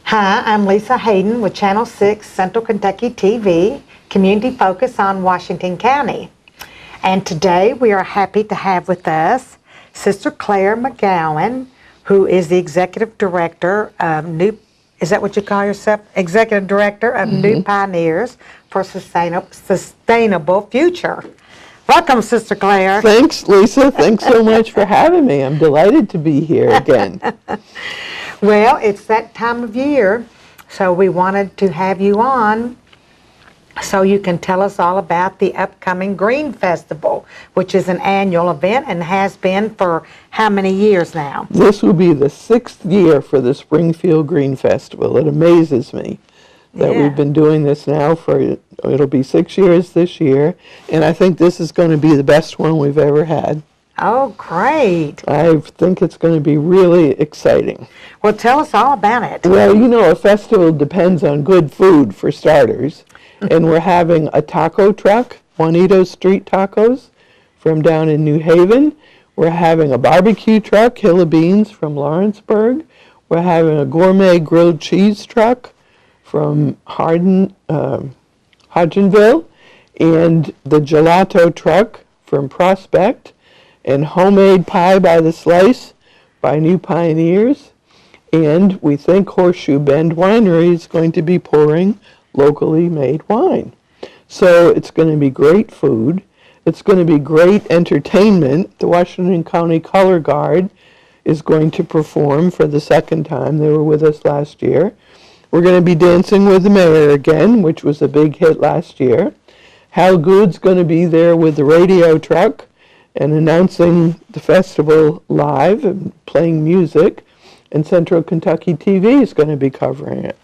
Hi, I'm Lisa Hayden with Channel 6 Central Kentucky TV, community focus on Washington County. And today we are happy to have with us Sister Claire McGowan, who is the Executive Director of is that what you call yourself? Executive Director of New Pioneers for Sustainable Future. Welcome, Sister Claire. Thanks, Lisa. Thanks so much for having me. I'm delighted to be here again. Well, it's that time of year, so we wanted to have you on so you can tell us all about the upcoming Green Festival, which is an annual event and has been for how many years now? This will be the 6th year for the Springfield Green Festival. It amazes me that we've been doing this now for, it'll be 6 years this year, and I think this is going to be the best one we've ever had. Oh, great. I think it's going to be really exciting. Well, tell us all about it. Well, you know, a festival depends on good food for starters, and we're having a taco truck, Juanito's Street Tacos, from down in New Haven. We're having a barbecue truck, Hill of Beans, from Lawrenceburg. We're having a gourmet grilled cheese truck from Hodgenville, and the gelato truck from Prospect, and homemade pie by the slice by New Pioneers. And we think Horseshoe Bend Winery is going to be pouring locally made wine. So it's going to be great food. It's going to be great entertainment. The Washington County Color Guard is going to perform for the second time. They were with us last year. We're going to be dancing with the mayor again, which was a big hit last year. Hal Good's going to be there with the radio truck and announcing the festival live and playing music, and Central Kentucky TV is going to be covering it.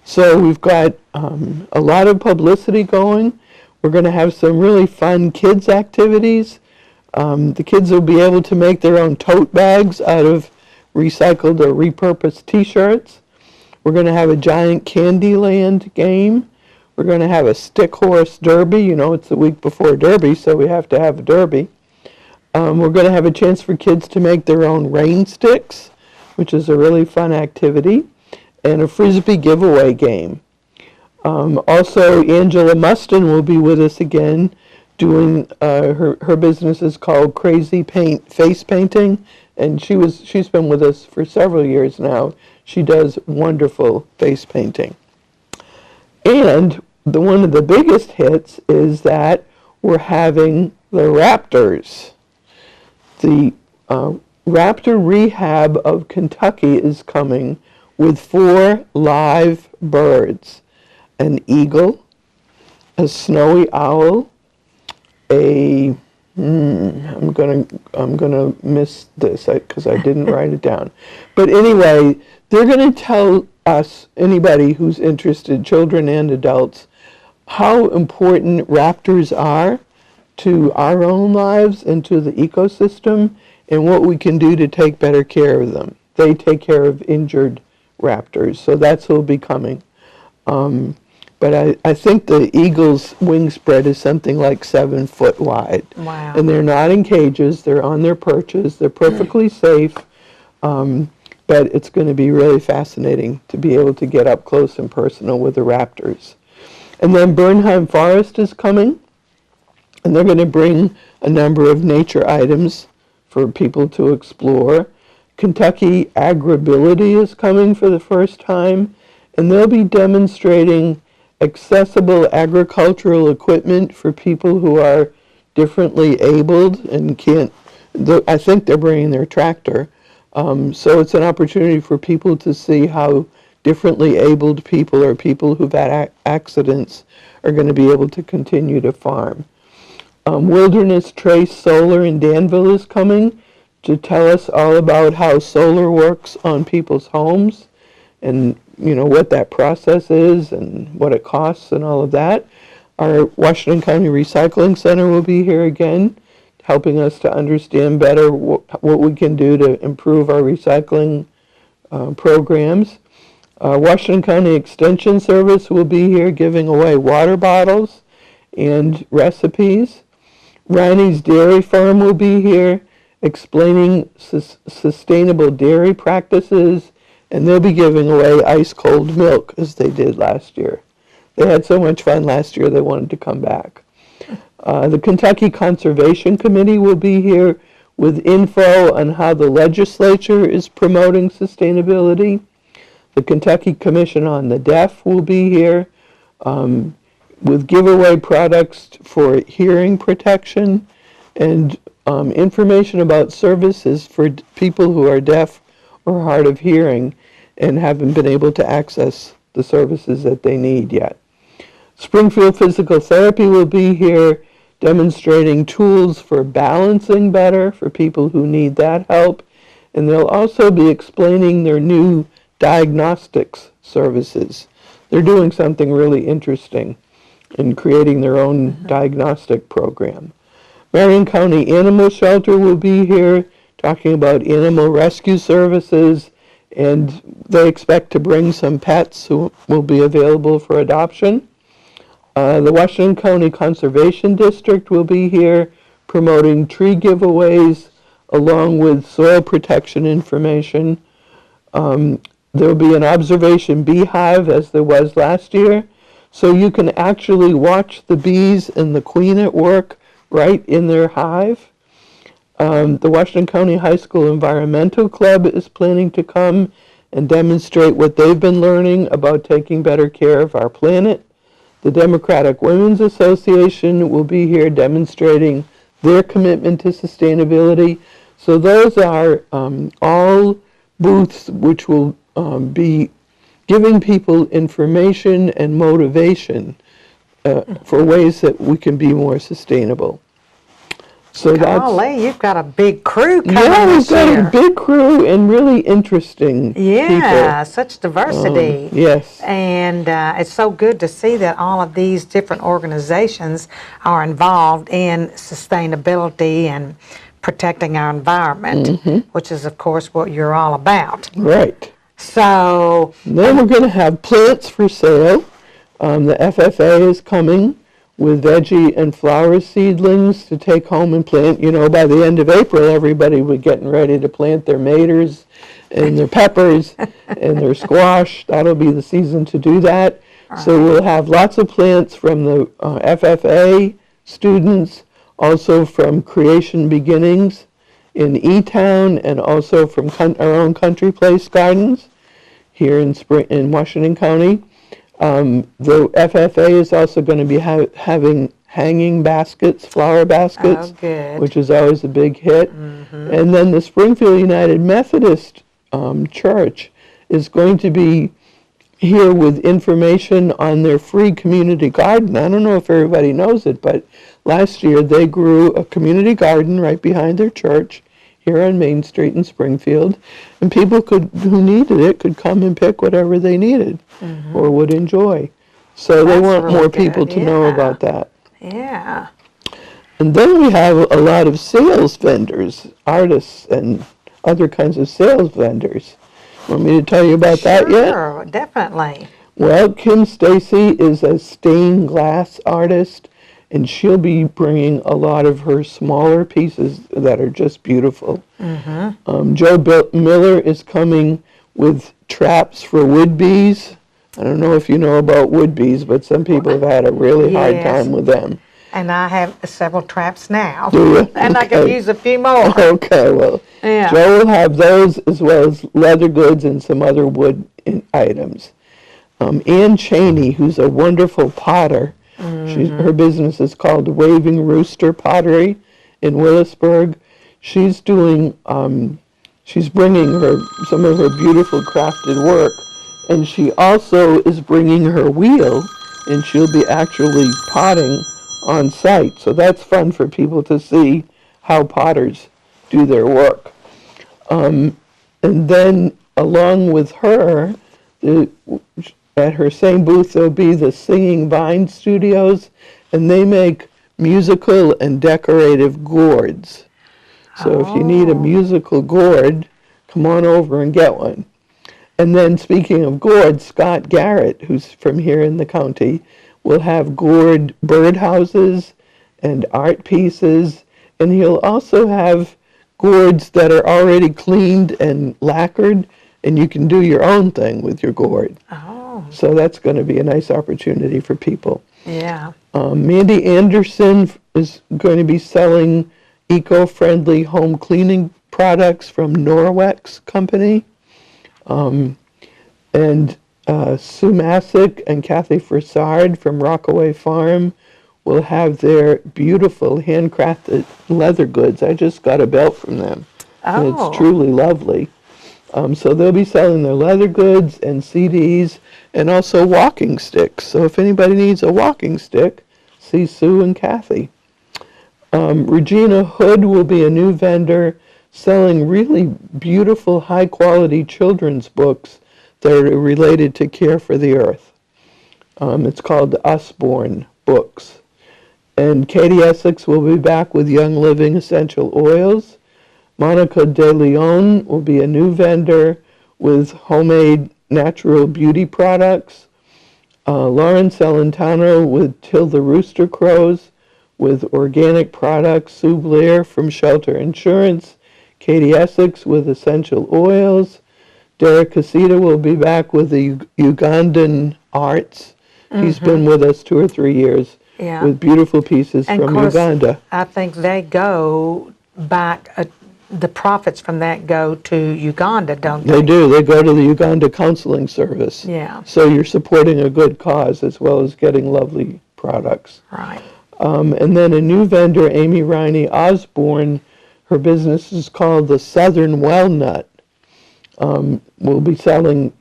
So we've got a lot of publicity going. We're going to have some really fun kids activities. The kids will be able to make their own tote bags out of recycled or repurposed t-shirts. We're going to have a giant Candyland game. We're going to have a stick horse derby. You know, it's the week before Derby, so we have to have a derby. We're going to have a chance for kids to make their own rain sticks, which is a really fun activity, and a Frisbee giveaway game. Also, Angela Mustin will be with us again doing, her business is called Crazy Paint Face Painting, and she's been with us for several years now. She does wonderful face painting. And one of the biggest hits is that we're having the Raptors. The Raptor Rehab of Kentucky is coming with 4 live birds: an eagle, a snowy owl, I'm gonna miss this because I didn't write it down. But anyway, they're going to tell us, anybody who's interested, children and adults, how important raptors are to our own lives and to the ecosystem, and what we can do to take better care of them. They take care of injured raptors, so that's what will be coming. But I think the eagle's wing spread is something like 7 foot wide. Wow. And they're not in cages, they're on their perches, they're perfectly safe, but it's going to be really fascinating to be able to get up close and personal with the raptors. And then Bernheim Forest is coming, and they're going to bring a number of nature items for people to explore. Kentucky Agribility is coming for the first time, and they'll be demonstrating accessible agricultural equipment for people who are differently abled and can't, I think they're bringing their tractor. So it's an opportunity for people to see how differently abled people or people who've had accidents are going to be able to continue to farm. Wilderness Trace Solar in Danville is coming to tell us all about how solar works on people's homes, and you know what that process is and what it costs and all of that. Our Washington County Recycling Center will be here again, helping us to understand better what we can do to improve our recycling programs. Washington County Extension Service will be here giving away water bottles and recipes. Ronnie's Dairy Farm will be here explaining sustainable dairy practices and they'll be giving away ice-cold milk as they did last year. They had so much fun last year, they wanted to come back. The Kentucky Conservation Committee will be here with info on how the legislature is promoting sustainability. The Kentucky Commission on the Deaf will be here with giveaway products for hearing protection and information about services for people who are deaf or hard of hearing and haven't been able to access the services that they need yet. Springfield Physical Therapy will be here demonstrating tools for balancing better for people who need that help. And they'll also be explaining their new diagnostics services. They're doing something really interesting in creating their own diagnostic program. Marion County Animal Shelter will be here talking about animal rescue services, and they expect to bring some pets who will be available for adoption. The Washington County Conservation District will be here promoting tree giveaways along with soil protection information. There will be an observation beehive as there was last year, so you can actually watch the bees and the queen at work right in their hive. The Washington County High School Environmental Club is planning to come and demonstrate what they've been learning about taking better care of our planet. The Democratic Women's Association will be here demonstrating their commitment to sustainability. So those are all booths which will be giving people information and motivation for ways that we can be more sustainable. So Golly, you've got a big crew coming we've this year. got a big crew and really interesting Yeah, such diversity. Yes. And it's so good to see that all of these different organizations are involved in sustainability and protecting our environment, which is, of course, what you're all about. Right. So then we're going to have plants for sale. The FFA is coming with veggie and flower seedlings to take home and plant. You know, by the end of April, everybody was getting ready to plant their maters and their peppers and their squash. That'll be the season to do that. So we'll have lots of plants from the FFA students, also from Creation Beginnings in E-Town, and also from our own Country Place Gardens here in Washington County. The FFA is also going to be having hanging baskets, flower baskets, which is always a big hit. And then the Springfield United Methodist Church is going to be here with information on their free community garden. I don't know if everybody knows it, but last year they grew a community garden right behind their church here on Main Street in Springfield, and people who needed it could come and pick whatever they needed or would enjoy. So they want really more good. people to know about that. Yeah. And then we have a lot of sales vendors, artists and other kinds of sales vendors. Want me to tell you about that yet? Sure, definitely. Well, Kim Stacy is a stained glass artist, and she'll be bringing a lot of her smaller pieces that are just beautiful. Joe Miller is coming with traps for wood bees. I don't know if you know about wood bees, but some people have had a really hard time with them. And I have several traps now. Do you? And I could use a few more. Okay, well, Joe will have those as well as leather goods and some other wood items. Ann Cheney, who's a wonderful potter, her business is called Waving Rooster Pottery in Willisburg. She's doing, she's bringing some of her beautiful crafted work, and she also is bringing her wheel, and she'll be actually potting on site. So that's fun for people to see how potters do their work. And then along with her, at her same booth, there'll be the Singing Vine Studios, and they make musical and decorative gourds. So if you need a musical gourd, come on over and get one. And then speaking of gourds, Scott Garrett, who's from here in the county, will have gourd birdhouses and art pieces, and he'll also have gourds that are already cleaned and lacquered, and you can do your own thing with your gourd. Oh, So that's going to be a nice opportunity for people. yeah. Mandy Anderson is going to be selling eco-friendly home cleaning products from Norwex Company. And Sue Masick and Kathy Froussard from Rockaway Farm will have their beautiful handcrafted leather goods. I just got a belt from them, and Oh. it's truly lovely. So they'll be selling their leather goods and CDs and also walking sticks. So if anybody needs a walking stick, see Sue and Kathy. Regina Hood will be a new vendor selling really beautiful, high-quality children's books that are related to care for the earth. It's called Usborne Books. And Katie Essex will be back with Young Living Essential Oils. Monica De Leon will be a new vendor with homemade natural beauty products. Lauren Celentano with Till the Rooster Crows with organic products. Sue Blair from Shelter Insurance. Katie Essex with essential oils. Derek Casita will be back with the Ugandan arts. He's been with us 2 or 3 years with beautiful pieces And from of course, Uganda. I think they go back, the profits from that go to Uganda, don't they? They do. They go to the Uganda Counseling Service. Yeah. So you're supporting a good cause as well as getting lovely products. Right. And then a new vendor, Amy Riney Osborne, her business is called the Southern Walnut. Will be selling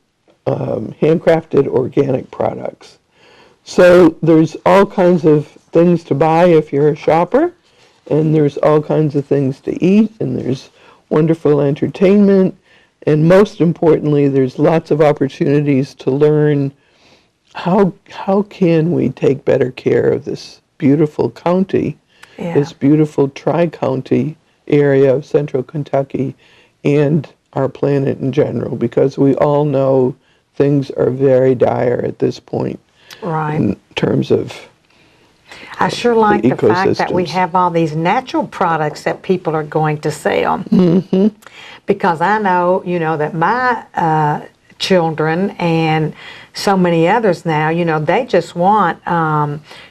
handcrafted organic products. So there's all kinds of things to buy if you're a shopper, and there's all kinds of things to eat, and there's wonderful entertainment, and most importantly, there's lots of opportunities to learn how can we take better care of this beautiful county, this beautiful tri-county area of central Kentucky, and our planet in general, because we all know things are very dire at this point. Right. In terms of I sure like the fact that we ecosystems. have all these natural products that people are going to sell. Because I know, that my children and so many others now, they just want,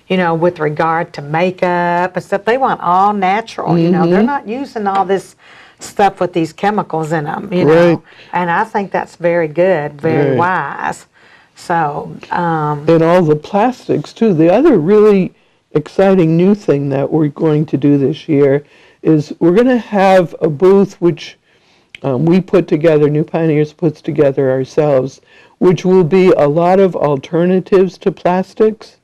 with regard to makeup and stuff, they want all natural, they're not using all this stuff with these chemicals in them, Right. and I think that's very good, very wise. So, and all the plastics too. The other really exciting new thing that we're going to do this year is we're going to have a booth which we put together, New Pioneers puts together ourselves, which will be a lot of alternatives to plastics.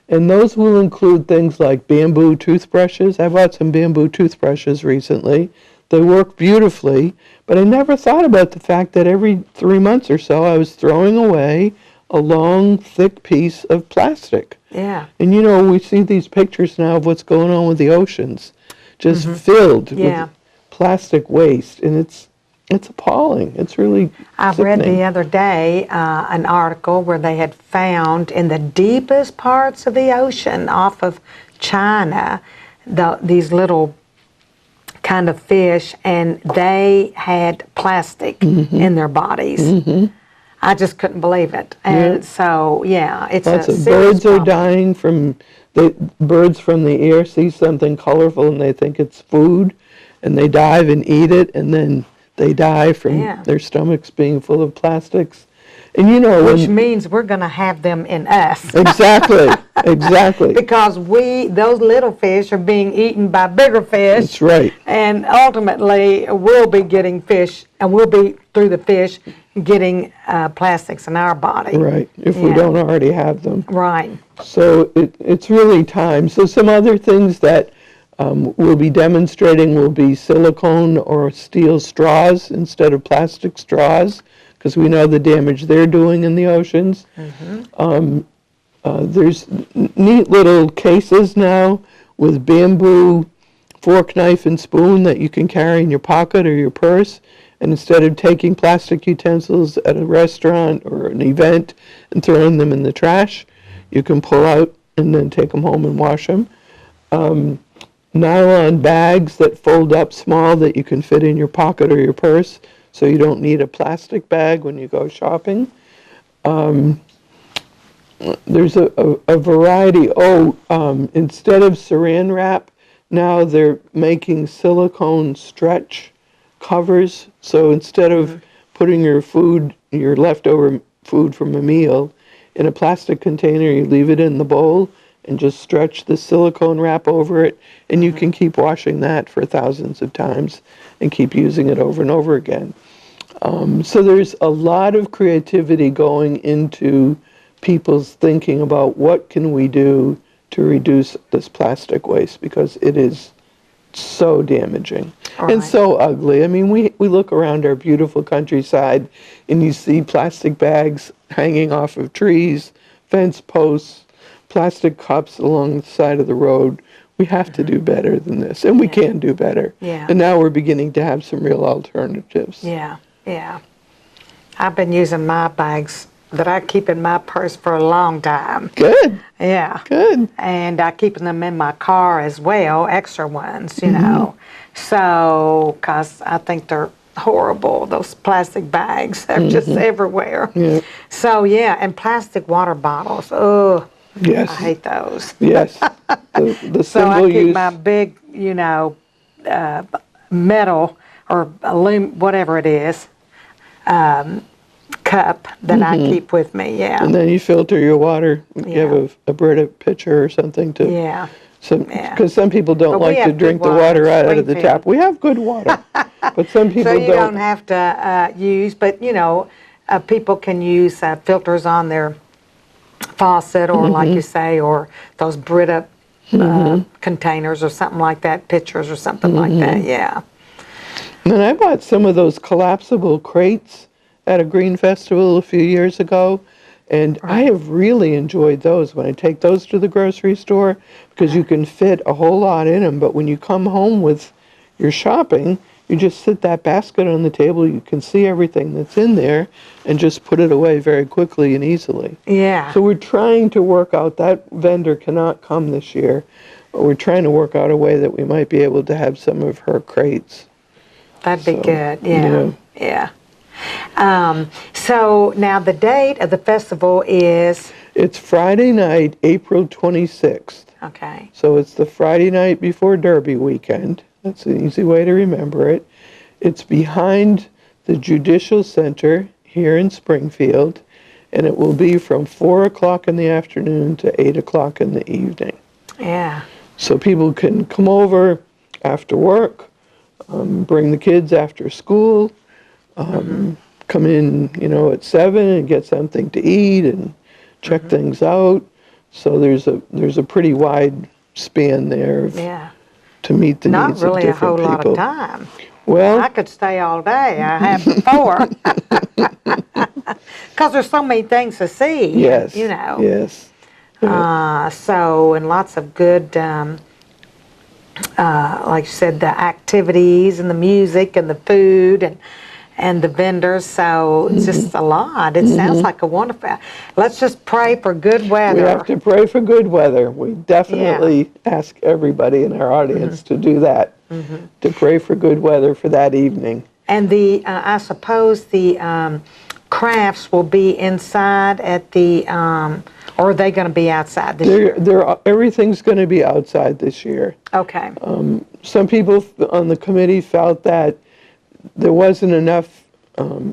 And those will include things like bamboo toothbrushes. I bought some bamboo toothbrushes recently. They work beautifully, but I never thought about the fact that every 3 months or so I was throwing away a long, thick piece of plastic. yeah. And we see these pictures now of what's going on with the oceans, just filled with plastic waste, and it's appalling. It's really I read sickening. the other day an article where they had found in the deepest parts of the ocean off of China these little kind of fish, and they had plastic in their bodies. I just couldn't believe it. And so, it's Lots a of serious birds are problem. dying from birds from the air see something colorful and they think it's food, and they dive and eat it, and then they die from their stomachs being full of plastics. And Which means we're going to have them in us. exactly, exactly. Because those little fish are being eaten by bigger fish. That's right. And ultimately, we'll be getting fish, and we'll be, through the fish, getting plastics in our body. Right, if we don't already have them. Right. So it's really time. So some other things that we'll be demonstrating will be silicone or steel straws instead of plastic straws, because we know the damage they're doing in the oceans. There's neat little cases now with bamboo fork, knife, and spoon that you can carry in your pocket or your purse. And instead of taking plastic utensils at a restaurant or an event and throwing them in the trash, you can pull out and then take them home and wash them. Nylon bags that fold up small that you can fit in your pocket or your purse. so you don't need a plastic bag when you go shopping. There's a variety. Instead of saran wrap, now they're making silicone stretch covers. So instead of putting your leftover food from a meal in a plastic container, you leave it in the bowl and just stretch the silicone wrap over it, and you can keep washing that for thousands of times and keep using it over and over again. So there's a lot of creativity going into people's thinking about what can we do to reduce this plastic waste, because it is so damaging and so ugly. I mean, we look around our beautiful countryside and you see plastic bags hanging off of trees, fence posts, plastic cups along the side of the road. We have to do better than this, and we can do better. Yeah. And now we're beginning to have some real alternatives. Yeah, yeah. I've been using my bags that I keep in my purse for a long time. Good. Yeah. Good. And I keep them in my car as well, extra ones, you know. So, because I think they're horrible, those plastic bags. They're just everywhere. Yeah. So, yeah, and plastic water bottles. Oh, Yes. I hate those. Yes. The So I single keep use. my big, you know, metal or aluminum, whatever it is, cup that I keep with me. Yeah. And then you filter your water. You Yeah. have a Brita pitcher or something to. Yeah. Because some people don't But we like to have good drink the water water in out of the tap. Springfield. We have good water, but some people So you don't have to use, but you know, people can use filters on their faucet, or like you say, or those Brita containers or something like that, pitchers or something like that. Yeah. And then I bought some of those collapsible crates at a green festival a few years ago, and I have really enjoyed those when I take those to the grocery store, because you can fit a whole lot in them. But when you come home with your shopping, you just sit that basket on the table, you can see everything that's in there, and just put it away very quickly and easily. Yeah. So we're trying to work out, that vendor cannot come this year, but we're trying to work out a way that we might be able to have some of her crates. That'd be So, good. Yeah. yeah. Yeah. So now the date of the festival is, It's Friday night, April 26th. okay. So it's the Friday night before Derby weekend. That's an easy way to remember it. It's behind the Judicial Center here in Springfield, and it will be from 4 o'clock in the afternoon to 8 o'clock in the evening. Yeah. So people can come over after work, bring the kids after school, come in, you know, at 7 and get something to eat and check things out. So there's a pretty wide span there of, Yeah. to meet the Not needs of really a whole different lot people. of time. Well, I could stay all day. I have before. Because there's so many things to see. yes, You know. yes, So, and lots of good, like you said, the activities and the music and the food and the vendors. So it's just a lot. It sounds like a wonderful. Let's just pray for good weather. we have to pray for good weather. We definitely ask everybody in our audience to do that, to pray for good weather for that evening. And the, I suppose the crafts will be inside at the, or are they going to be outside this year? Everything's going to be outside this year. Okay. Some people on the committee felt that there wasn't enough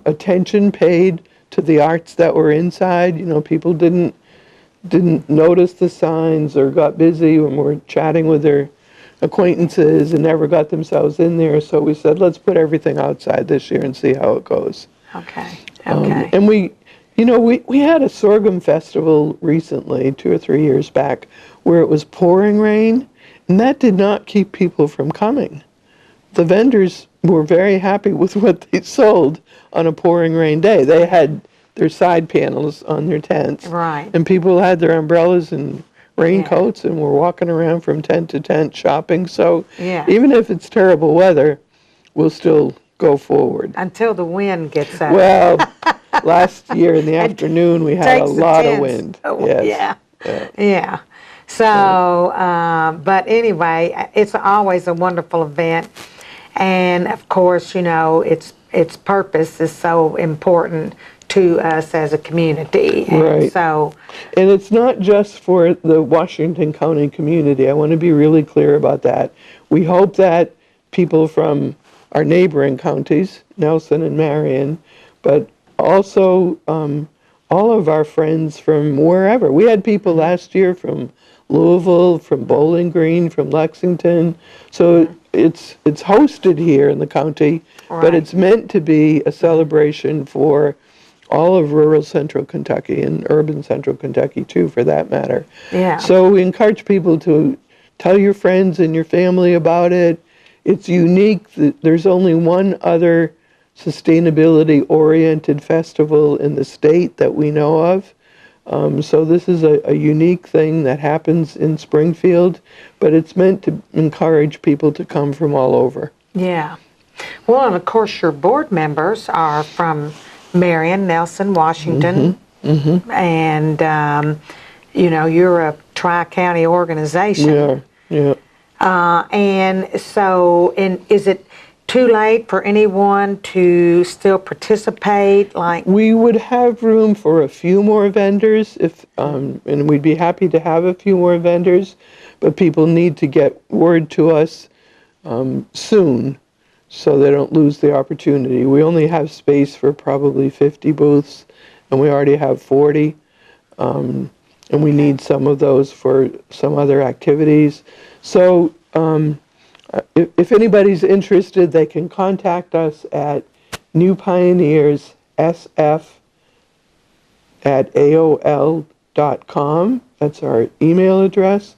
attention paid to the arts that were inside. You know, people didn't notice the signs or got busy when we were chatting with their acquaintances and never got themselves in there. So we said, let's put everything outside this year and see how it goes. Okay. Okay. And we had a sorghum festival recently, 2 or 3 years back, where it was pouring rain, and that did not keep people from coming. The vendors were very happy with what they sold on a pouring rain day. They had their side panels on their tents. Right. And people had their umbrellas and raincoats and were walking around from tent to tent shopping. So Yeah. even if it's terrible weather, we'll still go forward. Until the wind gets out. Well, last year in the afternoon we had a Takes the lot of tents. wind. Oh, Yes. Yeah. So, but anyway, it's always a wonderful event. And of course, you know, it's its purpose is so important to us as a community. And Right. so, And it's not just for the Washington County community. I want to be really clear about that. We hope that people from our neighboring counties, Nelson and Marion, but also all of our friends from wherever. We had people last year from Louisville, from Bowling Green, from Lexington. So it's hosted here in the county, but Right. it's meant to be a celebration for all of rural central Kentucky and urban central Kentucky too, for that matter. yeah. So we encourage people to tell your friends and your family about it. It's unique. There's only one other sustainability-oriented festival in the state that we know of. So this is a unique thing that happens in Springfield, but it's meant to encourage people to come from all over. Yeah. Well, and of course, your board members are from Marion, Nelson, Washington, and you know, you're a tri-county organization. We are, yeah. And so, is it too late for anyone to still participate? Like, We would have room for a few more vendors, if, and we'd be happy to have a few more vendors, but people need to get word to us soon so they don't lose the opportunity. We only have space for probably 50 booths, and we already have 40, and we need some of those for some other activities. So if anybody's interested, they can contact us at newpioneerssf@aol.com. That's our email address.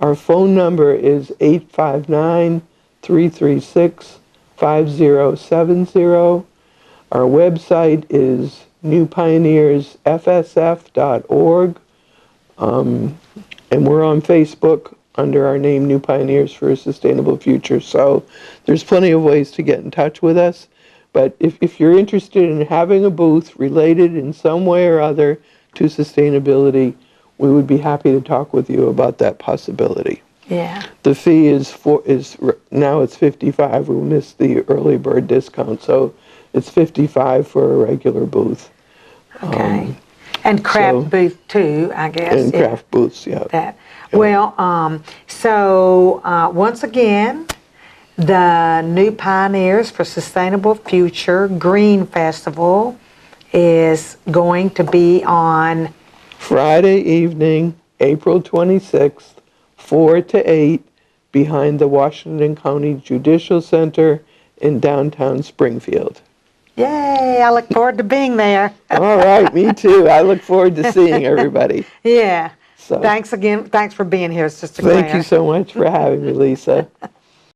Our phone number is 859-336-5070. Our website is newpioneersfsf.org. And we're on Facebook under our name, New Pioneers for a Sustainable Future. So there's plenty of ways to get in touch with us. But if you're interested in having a booth related in some way or other to sustainability, we would be happy to talk with you about that possibility. yeah. The fee is now it's $55. We missed the early bird discount, so it's $55 for a regular booth. Okay. And craft booth too, I guess. And craft booths, yeah. That. Well, so once again, the New Pioneers for Sustainable Future Green Festival is going to be on Friday evening, April 26th, 4 to 8, behind the Washington County Judicial Center in downtown Springfield. Yay, I look forward to being there. All right, me too. I look forward to seeing everybody. Yeah. So, Thanks again. Thanks for being here, Sister Claire. thank you so much for having me, Lisa.